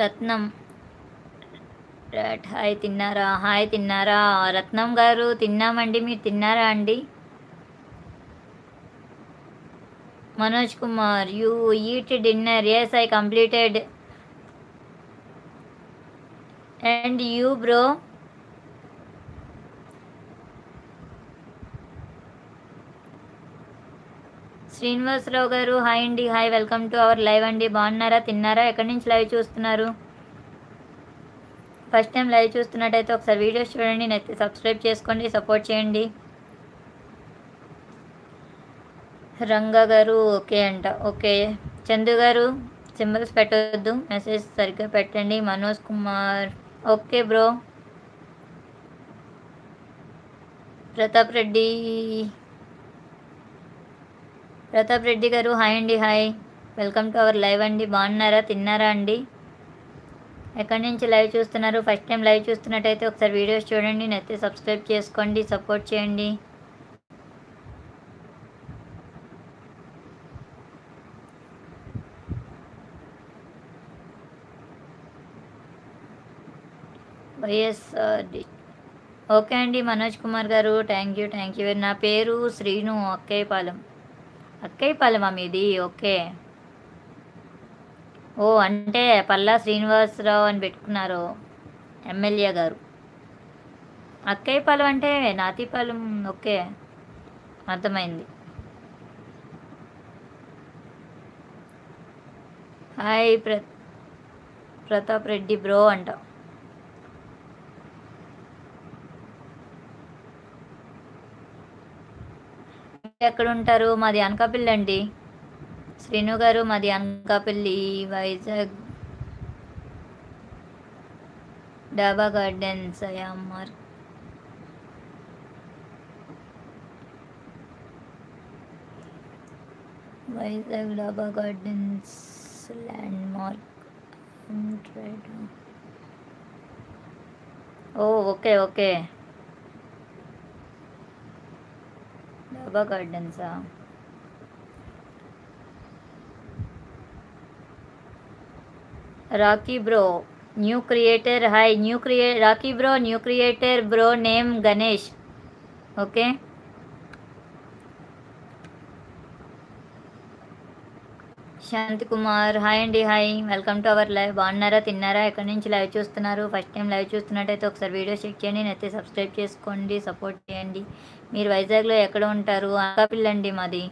రత్నం hi తిన్నారా? Hi తిన్నారా? రత్నం గారు తిన్నామండి. మీరు తిన్నారా అండి? Manoj Kumar you eat dinner? Yes I completed. And you bro? Srinivasarao గారు హాయ్ అండి. Hi, welcome to our live అండి. బాగున్నారా? తిన్నారా? ఎక్కడి నుంచి లైవ్ చూస్తున్నారు? ఫస్ట్ టైం లైవ్ చూస్తున్నట్టయితే ఒకసారి వీడియోస్ చూడండి, నచ్చితే సబ్స్క్రైబ్ చేసుకోండి, సపోర్ట్ చేయండి. రంగా గారు ఓకే అంట. ఓకే. చందు గారు సింబల్స్ పెట్టవద్దు, మెసేజ్ సరిగ్గా పెట్టండి. Manoj Kumar okay bro. ప్రతాప్ రెడ్డి గారు హాయ్ అండి. Hi, welcome to our live అండి. బాగున్నారా? తిన్నారా అండి? ఎక్కడి నుంచి లైవ్ చూస్తున్నారు? ఫస్ట్ టైం లైవ్ చూస్తున్నట్టయితే ఒకసారి వీడియోస్ చూడండి, నచ్చితే సబ్స్క్రైబ్ చేసుకోండి, సపోర్ట్ చేయండి. వైఎస్ఆర్ ఓకే అండి. మనోజ్ కుమార్ గారు థ్యాంక్ యూ. నా పేరు శ్రీను, అక్కయ్యపాలెమా మీది? ఓకే. ఓ అంటే పల్లా శ్రీనివాసరావు అని పెట్టుకున్నారు ఎమ్మెల్యే గారు. అక్కయ్యపాలెం అంటే నాతిపాలెం. ఓకే, అర్థమైంది. హాయ్ ప్రతాప్ రెడ్డి బ్రో అంట. ఎక్కడ ఉంటారు? మాది అనకాపల్లి అండి. శ్రీను గారు మాది Anakapalli, Vizag Daba gardens mark. Vizag Daba gardens landmark. Oh okay okay, Daba గార్డెన్సా? Rocky bro new creator hi. Rocky bro new creator bro, name Ganesh. Okay. Shanti Kumar hi అండి. Hi, welcome to our live. బాగున్నారా? తిన్నారా? ఎక్కడి నుంచి లైవ్ చూస్తున్నారు? ఫస్ట్ టైం లైవ్ చూస్తున్నట్టయితే ఒకసారి వీడియో చెక్ చేయండి, నచ్చితే సబ్స్క్రైబ్ చేసుకోండి, సపోర్ట్ చేయండి. మీరు వైజాగ్లో ఎక్కడ ఉంటారు? అనకాపల్లి అండి మాది.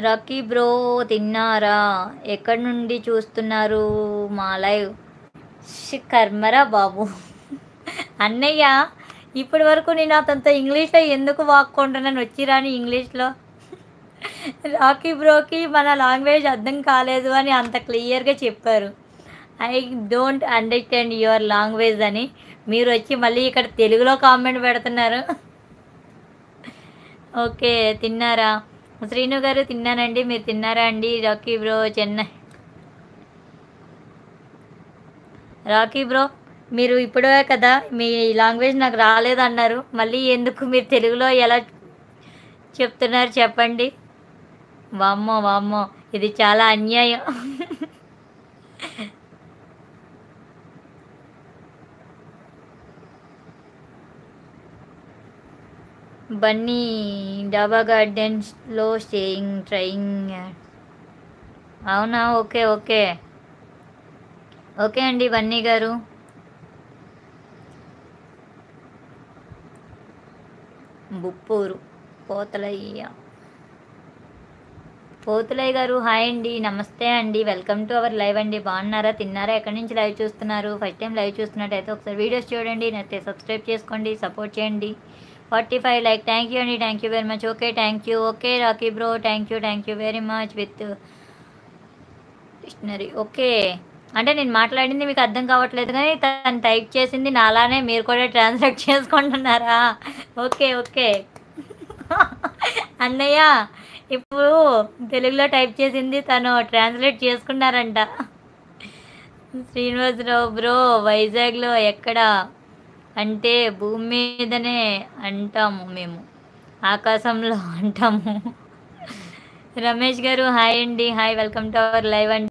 రాకీ బ్రో తిన్నారా? ఎక్కడి నుండి చూస్తున్నారు మా లైవ్? కర్మరా బాబు. అన్నయ్య, ఇప్పటి వరకు నేను అతనితో ఇంగ్లీష్లో ఎందుకు వాక్కుంటున్నాను? వచ్చిరాని ఇంగ్లీష్లో. రాకీ బ్రోకి మన లాంగ్వేజ్ అర్థం కాలేదు అని అంత క్లియర్గా చెప్పారు. I don't understand your language అని మీరు వచ్చి మళ్ళీ ఇక్కడ తెలుగులో కామెంట్ పెడుతున్నారు. ఓకే, తిన్నారా? శ్రీను గారు తిన్నానండి. మీరు తిన్నారా అండి? రాకీ బ్రో రాకీ బ్రో, మీరు ఇప్పుడే కదా మీ లాంగ్వేజ్ నాకు రాలేదన్నారు, మళ్ళీ ఎందుకు మీరు తెలుగులో ఎలా చెప్తున్నారు చెప్పండి. వామ్మో, ఇది చాలా అన్యాయం. బన్నీ డాబా గార్డెన్స్లో ట్రయింగ్. అవునా? ఓకే ఓకే ఓకే అండి బన్నీ గారు. బుప్పూరు పోతులయ్య గారు హాయ్ అండి. నమస్తే అండి, వెల్కమ్ టు అవర్ లైవ్ అండి. బాగున్నారా? తిన్నారా? ఎక్కడి నుంచి లైవ్ చూస్తున్నారు? ఫస్ట్ టైం లైవ్ చూస్తున్నట్టయితే ఒకసారి వీడియోస్ చూడండి, నచ్చితే సబ్స్క్రైబ్ చేసుకోండి, సపోర్ట్ చేయండి. 45 లైక్. థ్యాంక్ యూ అండి, thank you very much. Okay, thank you. Okay Rocky bro, thank you very much with dictionary. Okay, అంటే నేను మాట్లాడింది మీకు అర్థం కావట్లేదు కానీ తను టైప్ చేసింది నాలానే మీరు కూడా ట్రాన్స్లేట్ చేసుకుంటున్నారా? ఓకే అన్నయ్య, ఇప్పుడు తెలుగులో టైప్ చేసింది తను ట్రాన్స్లేట్ చేసుకున్నారంట. శ్రీనివాసరావు బ్రో వైజాగ్లో ఎక్కడ అంటే భూమి మీదనే అంటాము మేము, ఆకాశంలో అంటాము. రమేష్ గారు హాయ్ అండి. Hi, welcome to our live అండి.